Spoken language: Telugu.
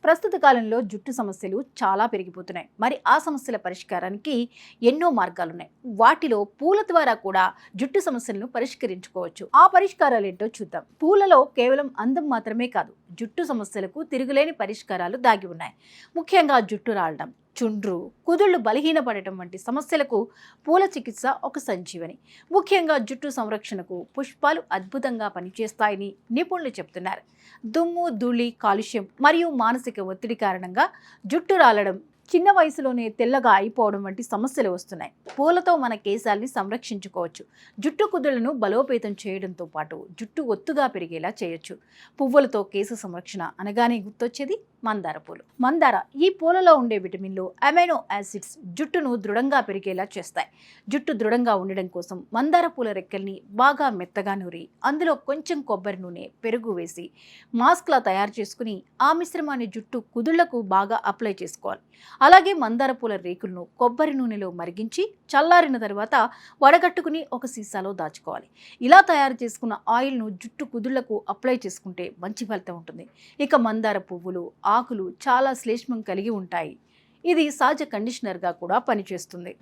ప్రస్తుత కాలంలో జుట్టు సమస్యలు చాలా పెరిగిపోతున్నాయి. మరి ఆ సమస్యల పరిష్కారానికి ఎన్నో మార్గాలున్నాయి. వాటిలో పూల ద్వారా కూడా జుట్టు సమస్యలను పరిష్కరించుకోవచ్చు. ఆ పరిష్కారాలు ఏంటో చూద్దాం. పూలలో కేవలం అందం మాత్రమే కాదు, జుట్టు సమస్యలకు తిరుగులేని పరిష్కారాలు దాగి ఉన్నాయి. ముఖ్యంగా జుట్టు రాలడం, చుండ్రు, కుదుళ్లు బలహీనపడటం వంటి సమస్యలకు పూల చికిత్స ఒక సంజీవని. ముఖ్యంగా జుట్టు సంరక్షణకు పుష్పాలు అద్భుతంగా పనిచేస్తాయని నిపుణులు చెప్తున్నారు. దుమ్ము, ధూళి, కాలుష్యం మరియు మానసిక ఒత్తిడి కారణంగా జుట్టు రాలడం, చిన్న వయసులోనే తెల్లగా అయిపోవడం వంటి సమస్యలు వస్తున్నాయి. పూలతో మన కేశాల్ని సంరక్షించుకోవచ్చు. జుట్టు కుదుళ్లను బలోపేతం చేయడంతో పాటు జుట్టు ఒత్తుగా పెరిగేలా చేయొచ్చు. పువ్వులతో కేశ సంరక్షణ అనగానే గుర్తొచ్చేది మందార పూలు. మందార ఈ పూలలో ఉండే విటమిన్లు, అమైనో యాసిడ్స్ జుట్టును దృఢంగా పెరిగేలా చేస్తాయి. జుట్టు దృఢంగా ఉండడం కోసం మందార పూల రెక్కల్ని బాగా మెత్తగా నూరి అందులో కొంచెం కొబ్బరి నూనె, పెరుగు వేసి మాస్క్లా తయారు చేసుకుని ఆ మిశ్రమాన్ని జుట్టు కుదుళ్లకు బాగా అప్లై చేసుకోవాలి. అలాగే మందార పూల రేకులను కొబ్బరి నూనెలో మరిగించి చల్లారిన తర్వాత వడగట్టుకుని ఒక సీసాలో దాచుకోవాలి. ఇలా తయారు చేసుకున్న ఆయిల్ను జుట్టు కుదుళ్లకు అప్లై చేసుకుంటే మంచి ఫలితం ఉంటుంది. ఇక మందార పువ్వులు, ఆకులు చాలా శ్లేష్మం కలిగి ఉంటాయి. ఇది సహజ కండిషనర్గా కూడా పనిచేస్తుంది.